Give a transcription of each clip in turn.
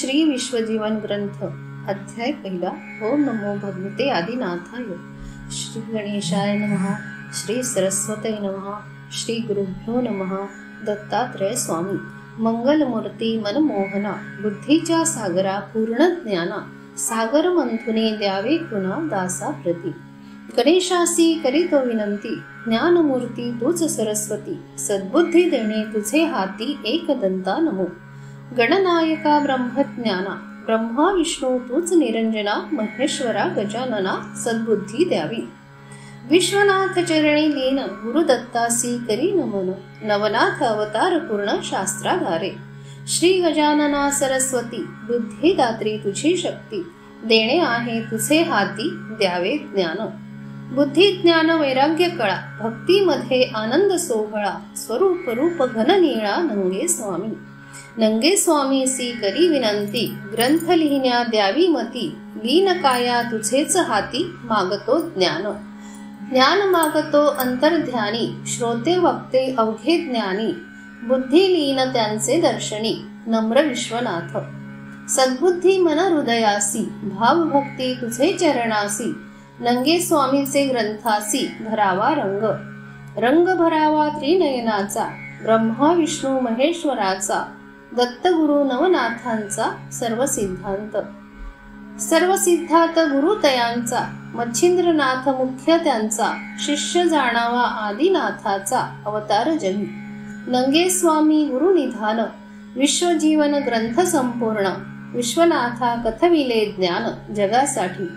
श्री विश्वजीवन ग्रंथ अध्याय पहिला। ओम नमो भगवते आदिनाथाय। श्री गणेशाय नमः। श्री सरस्वती नमः। श्री गुरुभ्यो नमः। दत्तात्रय स्वामी। मंगलमूर्ती मनमोहना, बुद्धीच्या सागरा पूर्ण ज्ञाना, सागर मंथुने द्यावे कृणा दासा प्रती। गणेशासी करीतो विनंती, ज्ञानमूर्ती तूच सरस्वती, सद्बुद्धी देणे तुझे हाती एकदंता नमो। गणनायका ब्रह्मज्ञाना, ब्रह्मा विष्णू तूच निरंजना, महेश्वरा गजानना सद्बुद्धी द्यावी। विश्वनाथ चरणी लीन, गुरुदत्तासी करी नमन, नवनाथ अवतार पूर्ण शास्त्राधारे। श्री गजानना सरस्वती, बुद्धिदात्री तुझी शक्ती, देणे आहे तुझे हाती द्यावे ज्ञान। बुद्धी ज्ञान वैराग्य कळा, भक्तीमध्ये आनंद सोहळा, स्वरूप रूप घन निळा नंगे स्वामी। नंगे स्वामी सी करी विनंती, ग्रंथ लिहिण्या द्यावी मती, लीन काया तुझेच हाती मागतो ज्ञान। ज्ञान मागतो अंतर्ध्यानी, श्रोते वक्ते अवघे ज्ञानी, बुद्धी लीन त्यांचे दर्शनी नम्र विश्वनाथ। सद्बुद्धी मन हृदयासी, भाव भक्ती तुझे चरणासी, नंगे स्वामीचे ग्रंथासी भरावा रंग। रंग भरावा त्रिनयनाचा, ब्रह्मा विष्णू महेश्वराचा, दत्तगुरु नवनाथांचा सर्व सिद्धांत। सर्व सिद्धांत गुरु तयांचा, मच्छिंद्रनाथ मुख्य त्यांचा, शिष्य जाणावा आदिनाथाचा अवतार जगी। नंगे स्वामी गुरु निधान, विश्वजीवन ग्रंथ संपूर्ण, विश्वनाथा कथविले ज्ञान जगासाठी।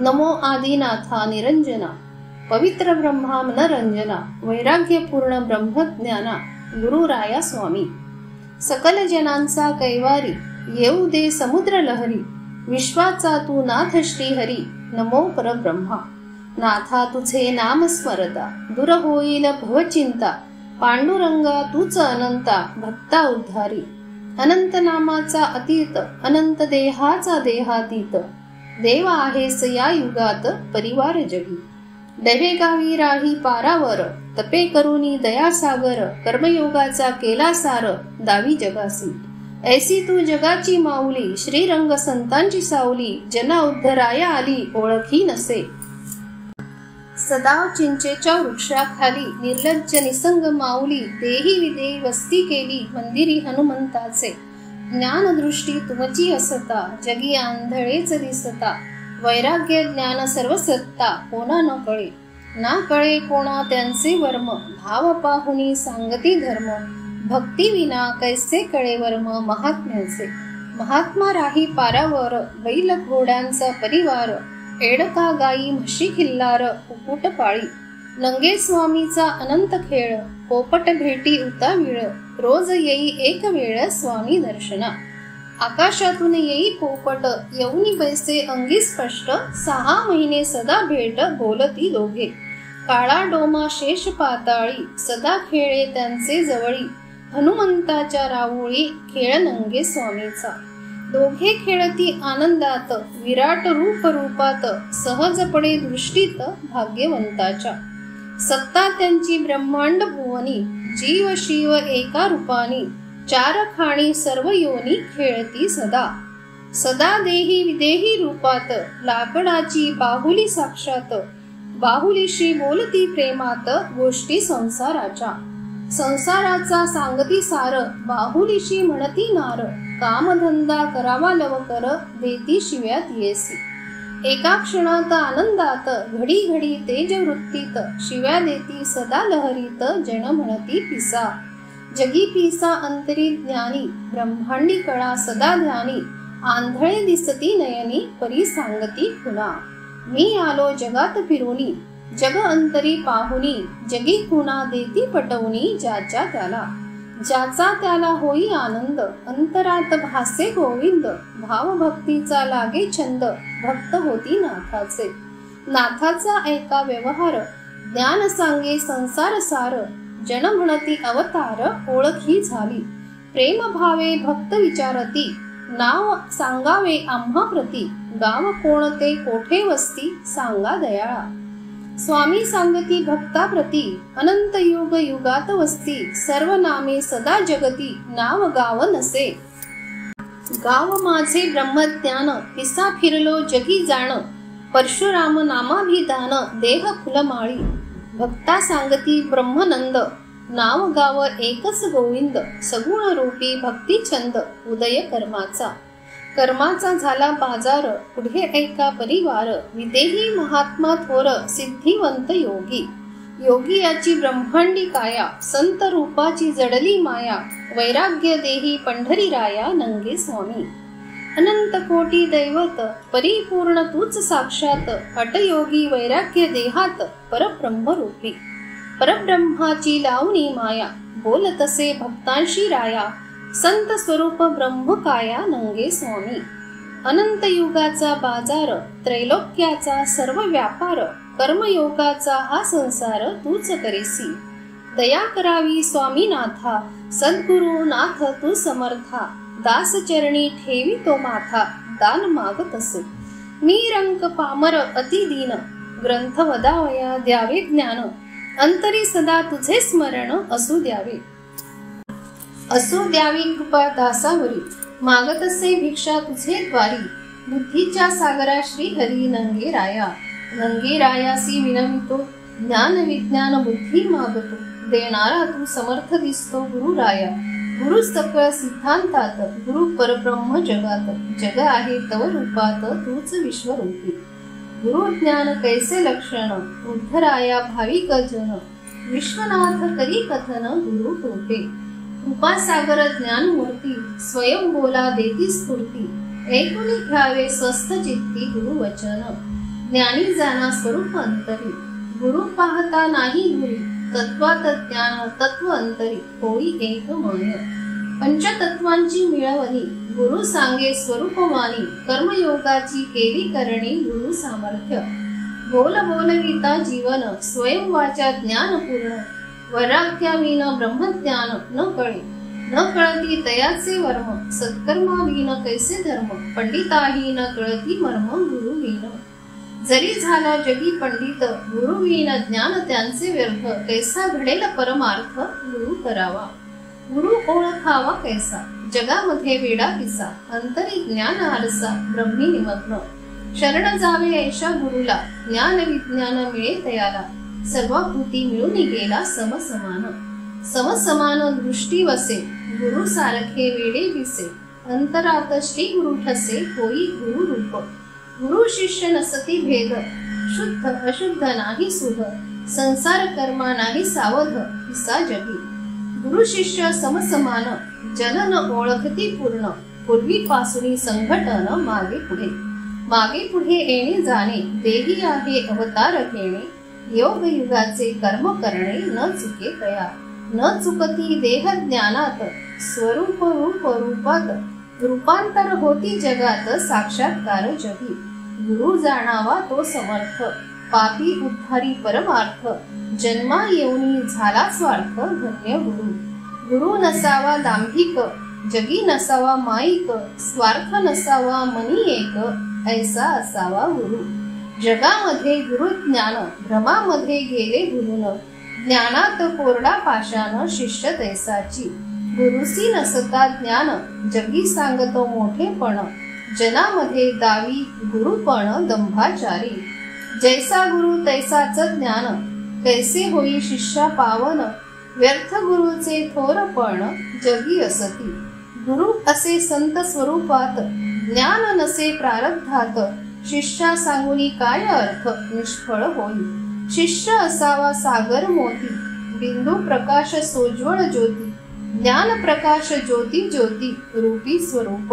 नमो आदिनाथा निरंजना, पवित्र ब्रह्मा मनरंजना, वैराग्यपूर्ण ब्रह्मज्ञाना गुरुराया स्वामी। सकल जनांचा कैवारी, येऊ दे समुद्र लहरी, विश्वाचा तू नाथ श्रीहरी नमो परब्रह्मा। नाथा तुझे नाम स्मरता, दूर होईल भवचिंता, पांडुरंगा तूच अनंता भक्ता उद्धारी। अनंत नामाचा अतीत, अनंत देहाचा देहातीत, देव आहेस या युगात परिवार जगी। डवे गावी राही पारावर, तपे करुनी दयासागर, कर्मयोगाचा केला सार दावी जगासी। ऐसी तू जगाची माऊली, श्रीरंग संतांची सावली, जना उद्धराया आली ओळखी नसे। सदा चिंचेच्या वृक्षाखाली, निर्लज्ज निसंग माऊली, देही विदेही वस्ती केली मंदिरी हनुमंताचे। ज्ञानदृष्टी तुमची असता, जगी आंधळेच दिसता, वैराग्य ज्ञान सर्व सत्ता कोणा न कळे। ना कळे कोणा त्यांचे वर्म, भाव पाहुनी सांगती धर्म, भक्ती विना कैसे कळे वर्म महात्म्याचे। महात्मा राही पारावर, बैल घोड्यांचा परिवार, एडका गाई म्हशी खिल्लार कुकुट पाळी। नंगे स्वामीचा अनंत खेळ, पोपट भेटी उतावीळ, रोज येई एक वेळ स्वामी दर्शना। आकाशातून येई पोपट, येऊनी बैसे अंगी स्पष्ट, 6 महिने सदा भेट बोलती दोघे। काळा डोमा शेष पाताळी, सदा खेळे त्यांचे जवळी, हनुमंताच्या रावळी खेळ नंगे स्वामीचा। दोघे खेळती आनंदात, विराट रूप रूपात, सहजपणे दृष्टीत भाग्यवंताच्या। सत्ता त्यांची ब्रह्मांड भुवनी, जीव शिव एका रूपानी, 4 खाणी सर्व योनी खेळती सदा। सदा देही विदेही रूपात, लाकडाची बाहुली साक्षात, बाहुलीशी बोलती प्रेमात गोष्टी संसाराच्या। संसाराचा सांगती सार, बाहुलीशी म्हणती नार, कामधंदा करावा लवकर, देती शिव्यात येसी। एका क्षणात आनंदात, घडी घडी तेजवृत्तीत, शिव्या देती सदा लहरीत, जन म्हणती पिसा। जगी पिसा अंतरी ज्ञानी, ब्रह्मांडी कळा सदा ध्यानी, आंधळे दिसती नयनी, परी सांगती खुना। मी आलो जगात फिरूनी, जग अंतरी पाहुनी, जगी खुना देती पटवूनी ज्याच्या त्याला। ज्याचा त्याला होई आनंद, अंतरात भासे गोविंद, भावभक्तीचा लागे छंद, भक्त होती नाथाचे। नाथाचा ऐका व्यवहार, ज्ञान सांगे संसार सार, जन म्हणती अवतार ओळखी झाली। प्रेम भावे भक्त विचारती, नाव सांगावे आम्हा प्रती, गाव कोणते कोठे वस्ती सांगा दयाळा। स्वामी सांगती भक्ता प्रती, अनंत युग युगात वस्ती, सर्व नामे सदा जगती, नाव गाव नसे। गाव माझे ब्रह्मज्ञान पिसा फिरलो जगी जाण परशुराम नामाभिधान देह फुलमाळी भक्ता सांगती ब्रह्मनंद नाव गाव एकच गोविंद सगुण रूपी भक्ती छंद उदय कर्माचा झाला बाजार पुढे ऐका परिवार विदेही महात्मा थोर सिद्धिवंत योगी याची ब्रह्मांडी काया संत रूपाची जडली माया वैराग्य देही पंढरी राया नंगे स्वामी अनंत कोटी दैवत परिपूर्ण तूच साक्षात हटयोगी वैराग्य देहात परब्रह्म रूपी परब्रह्माची लावणी माया बोल तसे भक्तांशी राया संत स्वरूप ब्रह्म काया नंगे स्वामी अनंत युगाचा बाजार त्रैलोक्याचा सर्व व्यापार कर्मयोगाचा हा संसार तूच करेसी दया करावी स्वामीनाथा सद्गुरु नाथ तू समर्था दास चरणी ठेवी तो माथा दान मागत असे मी रंक पामर अति दीन ग्रंथ वदावया द्यावे ज्ञान अंतरी सदा तुझे स्मरण असू द्यावी कृपा दासावरी मागत असे भिक्षा तुझे द्वारी बुद्धीच्या सागरा श्री हरी नंगे रायासी विनमितो ज्ञान विज्ञान बुद्धी मागतो देणारा तू समर्थ दिसतो गुरु राया गुरु सकळ सिद्धांतात गुरु परब्रह्म जगात जग आहे तव रूपात तूच विश्वरूपी गुरु ज्ञान कैसे लक्षण उद्धराया भाविक जन विश्वनाथ करी कथन गुरु कृपे कृपा सागर ज्ञान मूर्ती स्वयं बोला देती स्फूर्ती ऐकुनी घ्यावे स्वस्थ चित्ती गुरु वचन ज्ञानी जाना स्वरूप अंतरी गुरु पाहता नाही गुरी तत्वात ज्ञान तत्व अंतरी होई एक मय पंचतत्वांची मिळवणी गुरु सांगे स्वरूपमानी कर्मयोगाची केली करणी गुरु सामर्थ्य बोल बोलविता जीवन स्वयं वाचा ज्ञान पूर्ण वैराग्याविन ब्रह्मज्ञान न कळती तयाचे वर्म सत्कर्माविन कैसे धर्म पंडिताही न कळती मर्म गुरुविन जरी झाला जगी पंडित गुरुविन ज्ञान त्यांचे व्यर्थ कैसा घडेल परमार्थ गुरु करावा गुरु ओळखावा कैसा जगामध्ये वेडा किसा अंतरी ज्ञान आरसा ब्रह्मी निमग्न शरण जावे ऐशा गुरुला ज्ञान विज्ञान मिळे तयाला सर्व कृती मिळून गेला समसमान दृष्टी वसे गुरु सारखे वेडे दिसे अंतरात श्री गुरु ठसे होई गुरु रूप गुरु शिष्य नसती भेद शुद्ध अशुद्ध नाही सुध संसार कर्मा नाही सावध पिसा जगी गुरु शिष्य समसमान जनन ओळखती पूर्ण पूर्वीपासून संघटन मागे पुढे येणे जाणे देही आहे अवतार घेणे योग युगाचे कर्म करणे न चुके तया न चुकती देह ज्ञानात स्वरूप रूपात रूपांतर होती जगात साक्षात्कार जगी गुरु जाणावा तो समर्थ पापी उद्धारी परमार्थ जन्मा येऊनी झाला स्वार्थ धन्य गुरु नसावा दांभिक जगी नसावा माईक स्वार्थ नसावा मनी एक ऐसा असावा गुरु जगामध्ये गुरु ज्ञान भ्रमामध्ये गेले गुरुन ज्ञानात कोरडा पाषाण शिष्य तैसाची गुरुसी नसता ज्ञान जगी सांगतो मोठेपण जनामध्ये दावी गुरुपण दंभाचारी जैसा गुरु तैसाच ज्ञान कैसे होई शिष्या पावन व्यर्थ गुरुचे थोरपण जगी असती गुरु असे संत स्वरूपात ज्ञान नसे प्रारब्धात शिष्या सांगुनी काय अर्थ निष्फळ होई शिष्य असावा सागर मोती बिंदू प्रकाश सोज्वळ ज्योती ज्ञान प्रकाश ज्योती ज्योती रूपी स्वरूप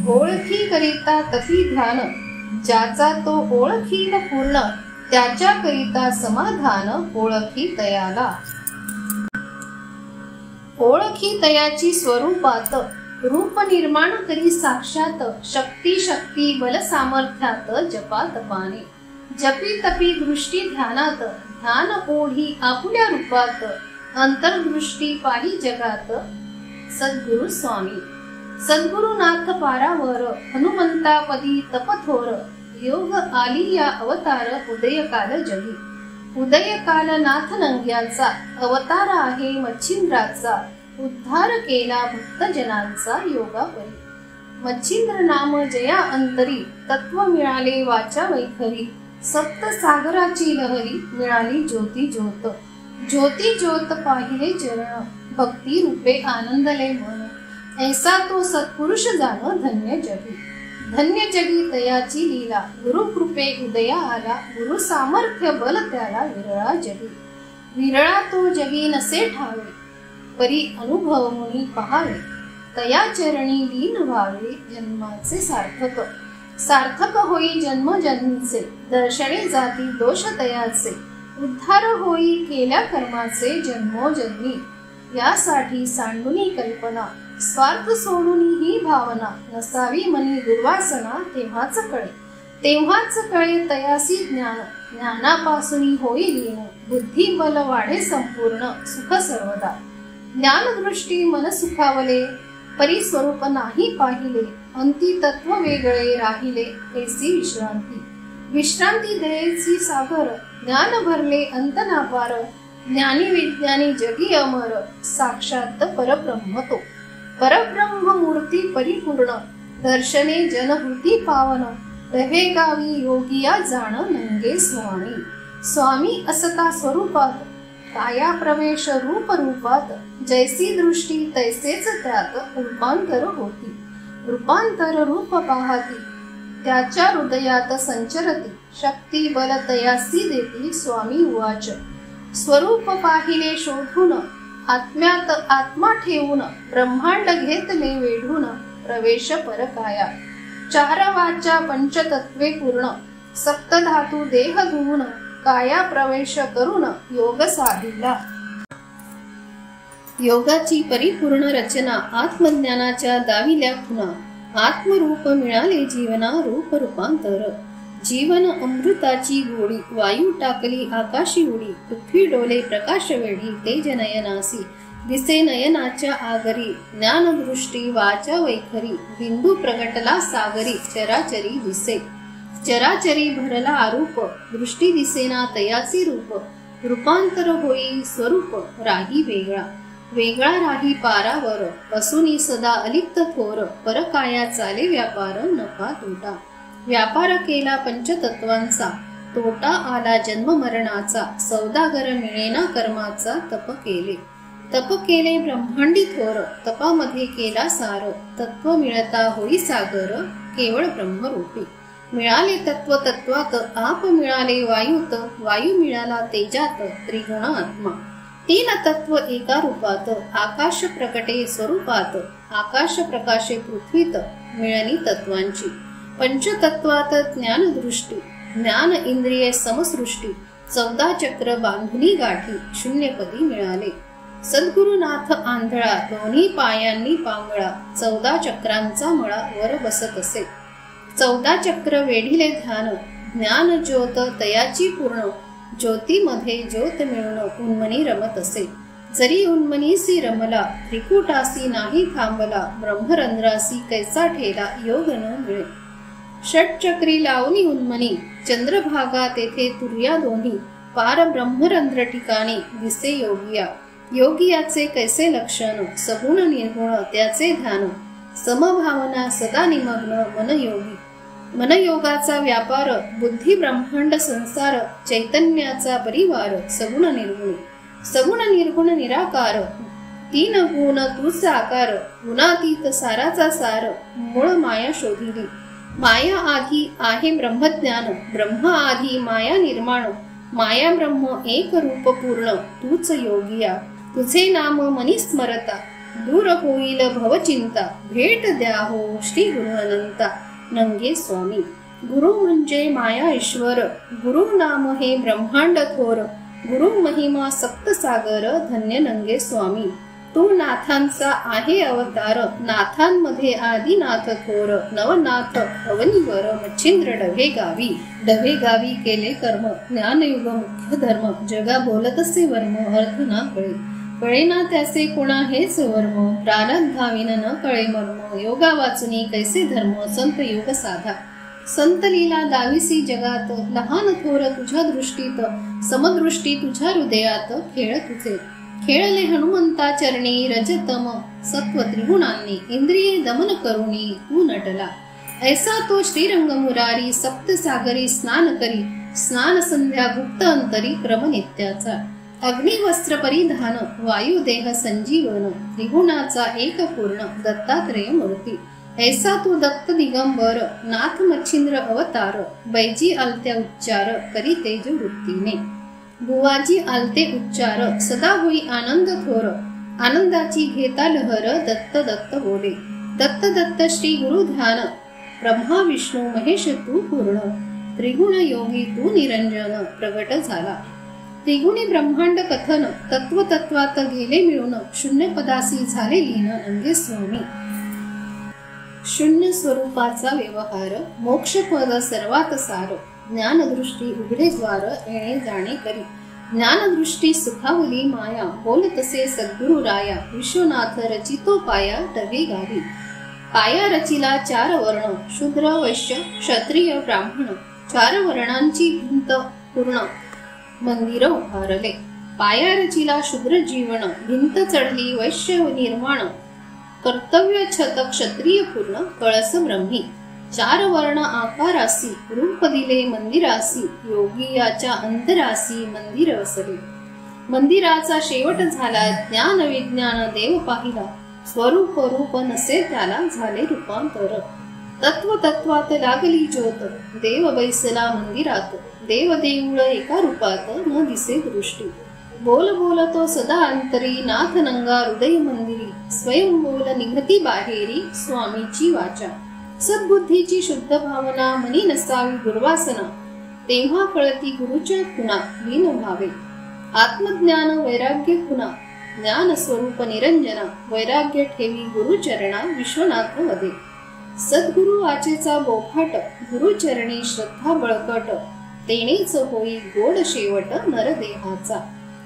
ओळखी करिता तपी ध्यान ज्याचा तो ओळखील पूर्ण त्याच्या करिता समाधान ओळखी तयाला ओळखी तयाची स्वरूपात रूप निर्माण करी साक्षात शक्ती बल सामर्थ्यात जपा तपाने जपी तपी दृष्टी ध्यानात ध्यान ओढी आपुल्या रूपात अंतर्दृष्टी पाही जगात सद्गुरु स्वामी सद्गुरुनाथ पारावर हनुमंतापदी तपथोर योग आली या अवतार उदयकाल जगी उदयकाल नाथ नंग्याचा अवतार आहे मच्छिंद्राचा उद्धार केला भक्तजनांचा योगापरी मच्छिंद्र नाम जया अंतरी, तत्व मिळाले वाचा वैखरी, सप्त सागराची लहरी, मिळाली ज्योती ज्योत. ज्योती ज्योत पाहिले चरण, भक्ती रूपे आनंदले मन, ऐसा तो सत्पुरुष जाण धन्य जगी. धन्य जगी तयाची लीला, गुरु कृपे उदया आला, गुरु सामर्थ्य बल त्याला विरळा जगी. विरळा तो जगी नसे ठावे, परी अनुभव मुनी पहावे, तया चरणी लीन व्हावे, जन्माचे सार्थक. सार्थक होई जन्म जन्मीचे, दर्शने जाती दोष तयाचे, उद्धार होई केल्या कर्माचे जन्मोजन्मी. यासाठी सांडुनी कल्पना, स्वार्थ सोडून ही भावना, नसावी मनी दुर्वासना, तेव्हाच कळे तयासी ज्ञान, ज्ञानापासून होई लीन, बुद्धी बल वाढे संपूर्ण, सुख सर्वदा. ज्ञानदृष्टी मन सुखावले, परिस्वरूप नाही पाहिले, अंती तत्व वेगळे राहिले, कैसी विश्रांती. विश्रांती दयेची सागर, ज्ञान भरले अंत नापार, ज्ञानी विज्ञानी जगी अमर, साक्षात परब्रह्म तो. परब्रह्म मूर्ती परिपूर्ण, दर्शने जनहृती पावन, रहे गावी योगिया जाण नंगे स्वामी. स्वामी असता स्वरूपात, काया प्रवेश रूप रूपात, जैसी दृष्टी तैसेच त्यात रूपांतर होती. रूपांतर रूप पाहती, त्याच्या हृदयात संचरती, शक्ती बल तयासी देती. स्वामी उवाच, स्वरूप पाहिले शोधून, आत्म्यात आत्मा ठेवून, ब्रह्मांड घेतले वेढून, प्रवेश परकाया. चार वाचा पंचतत्वे पूर्ण, सप्तधातू देह धुवून, काया प्रवेश करून योग साधिला. योगाची परिपूर्ण रचना, आत्मज्ञानाच्या दाविल्या खुणा, आत्मरूप मिळाले जीवना रूप रूपांतर. जीवन अमृताची गोडी, वायू टाकली आकाशी उडी, पृथ्वी डोले प्रकाश वेढी, तेज नयनासी दिसे नयनाच्या आगरी, ज्ञानदृष्टी वाचा वैखरी, बिंदू प्रगटला सागरी, चराचरी दिसे. चराचरी भरला आरूप, दृष्टी दिसेना तयाची रूप, रूपांतर होई स्वरूप, राही वेगळा. वेगळा राही पारावर, असूनी सदा अलिप्त थोर, परकाया चाले व्यापार, नफा तोटा. व्यापार केला पंचतत्वांचा, तोटा आला जन्म मरणाचा, सौदागर मिळेना कर्माचा. तप केले ब्रह्मांडी थोर, तपामध्ये केला सार, तत्व मिळता होई सागर, केवळ ब्रह्मरूपी. मिळाले तत्व तत्वात, आप मिळाले वायूत, वायू मिळाला तेजात, त्रिगुण आत्मा. तीन तत्व एका रूपात, आकाश प्रकटे स्वरूपात, आकाश प्रकाशे पृथ्वीत, मिळणी तत्वांची. पंचतत्वात ज्ञानदृष्टी, ज्ञान इंद्रिये समसृष्टी, 14 चक्र बांधुनी गाठी, शून्यपदी मिळाले. सद्गुरुनाथ आंधळा, दोन्ही पायांनी पांगळा, 14 चक्रांचा मळा वर बसत असे. 14 चक्र वेढिले ध्यान, ज्ञान ज्योत तयाची पूर्ण, ज्योतीमध्ये ज्योत मिळून उन्मनी रमत असे. जरी उन्मनीसी रमला, त्रिकुटासी नाही थांबला, ब्रह्मरंध्रासी कैसा ठेला, योग न मिळे. षटचक्री लावणी उन्मनी, चंद्रभागा तेथे तुर्या दोन्ही, पार ब्रह्मरंध्र ठिकाणी दिसे योगिया. योगियाचे कैसे लक्षण, सगुण निर्गुण त्याचे ध्यान, समभावना सदा निमग्न मनयोगी. मनयोगाचा व्यापार, बुद्धी ब्रह्मांड संसार, चैतन्याचा परिवार, सगुण निर्गुण. सगुण निर्गुण निराकार, 3 गुण तूच आकार, गुणातीत साराचा सार, मूळ माया शोधिली. माया आधी आहे ब्रह्मज्ञान, ब्रह्म आधी माया निर्माण, माया ब्रह्म एक रूप पूर्ण, तूच योगिया. तुझे नाम मनी स्मरता, दूर होईल भवचिंता, भेट द्या हो श्री गुरु अनंता, नंगे स्वामी. गुरु म्हणजे माया ईश्वर, गुरु नाम हे ब्रह्मांड थोर, गुरु महिमा सप्तसागर, धन्य नंगे स्वामी. तू नाथांचा आहे अवतार, नाथांमध्ये आदिनाथ थोर, नवनाथ अवनीवर, मच्छिंद्र डवे गावी. डवे गावी केले कर्म, ज्ञानयुग मुख्य धर्म, जगा बोलतसे वर्म, अर्थ ना कळे. कळेना त्याचे कुणा हेच वर्म, प्रारब्धाविन न कळे मर्म, योगा वाचुनी कैसे धर्म, संत योग साधा. संत लीला दाविसी जगात, लहान थोर तुझ्या दृष्टीत, समदृष्टी तुझ्या हृदयात, खेळ तुझे. खेळले हनुमंता चरणी रजतम सत्व त्रिगुणांनी इंद्रिये दमन करुणी तू नटला. ऐसा तो श्रीरंग मुरारी सप्तसागरी स्नान करी स्नान संध्या गुप्त अंतरी क्रम नित्याचा. अग्निवस्त्र परिधान वायुदेह संजीवन त्रिगुणाचा एक पूर्ण दत्तात्रेय मूर्ती. ऐसा तो दत्त दिगंबर नाथ मच्छिंद्र अवतार बैजी आलत्या उच्चार करी तेज वृत्तीने. बुवाजी आलते उच्चार सदा होई आनंद थोर आनंदाची घेता लहर दत्त दत्त बोले. दत्त दत्त श्री गुरु ध्यान ब्रह्मा विष्णू महेश तू पूर्ण त्रिगुण योगी तू निरंजन प्रगट झाला. त्रिगुणी ब्रह्मांड कथन तत्व तत्वात गेले मिळून शून्य पदासी झाले लीन नंगे स्वामी. शून्य स्वरूपाचा व्यवहार मोक्ष पद सर्वात सार ज्ञानदृष्टी उघडे द्वार येणे जाणे करी. ज्ञानदृष्टी सुखावली माया बोल तसे सद्गुरु राया विश्वनाथ रचितो पाया टवे गावी. पाया रचिला 4 वर्ण शूद्र वैश्य क्षत्रिय ब्राह्मण 4 वर्णांची भिंत पूर्ण मंदिर उभारले. पाया रचिला शूद्र जीवन भिंत चढली वैश्य निर्माण कर्तव्य छत क्षत्रिय पूर्ण कळस ब्रह्मी. 4 वर्ण आकारासी रूप दिले मंदिरासी योगी याच्या अंतरासी मंदिर वसले. मंदिराचा शेवट झाला ज्ञान विज्ञान देव पाहिला स्वरूप रूप नसे त्याला झाले रूपांतर. तत्व तत्वात लागली ज्योत देव बैसला मंदिरात देव देऊळ एका रूपात न दिसे दृष्टी. बोल बोलतो सदा अंतरी नाथ नंगा हृदय मंदिरी स्वयं बोल निघती बाहेरी स्वामीची वाचा. सद्बुद्धीची शुद्ध भावना मनी नसावी दुर्वासना तेव्हा कळती गुरुच्या खुणा लीन व्हावे. आत्मज्ञान वैराग्य खुणा ज्ञान स्वरूप निरंजना वैराग्य ठेवी गुरुचरणा विश्वनाथ वदे. सद्गुरु वाचेचा बोफाट गुरुचरणी श्रद्धा बळकट तेनेच होई गोड शेवट नरदेहाचा.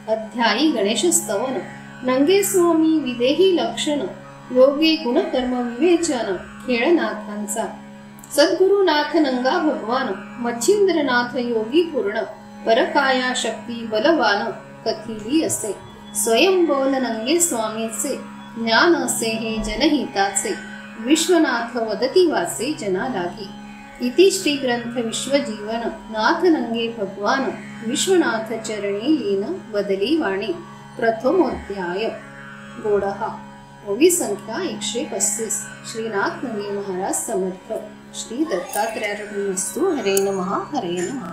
अध्यायी गणेश स्तवन नंगे स्वामी विदेही लक्षण योगी गुणकर्म विवेचन खेळनाथांचा. सद्गुरुनाथ नंगा भगवान मच्छिंद्रनाथ योगी पूर्ण परकाया शक्ती बलवान कथिली असे. स्वयं बोल नंगे स्वामीचे ज्ञान असे हे जनहिताचे विश्वनाथ वदती वाचे जना लागी. इति श्री ग्रंथ विश्वजीवन नाथ नंगे भगवान विश्वनाथ चरणी लीन बदली वाणी. प्रथमोध्याय गोडहा ओवी संख्या 135. श्रीनाथ नंगे महाराज समर्थ. श्री दत्तात्रेयार्पणमस्तु. हरे नमः हरे नमः.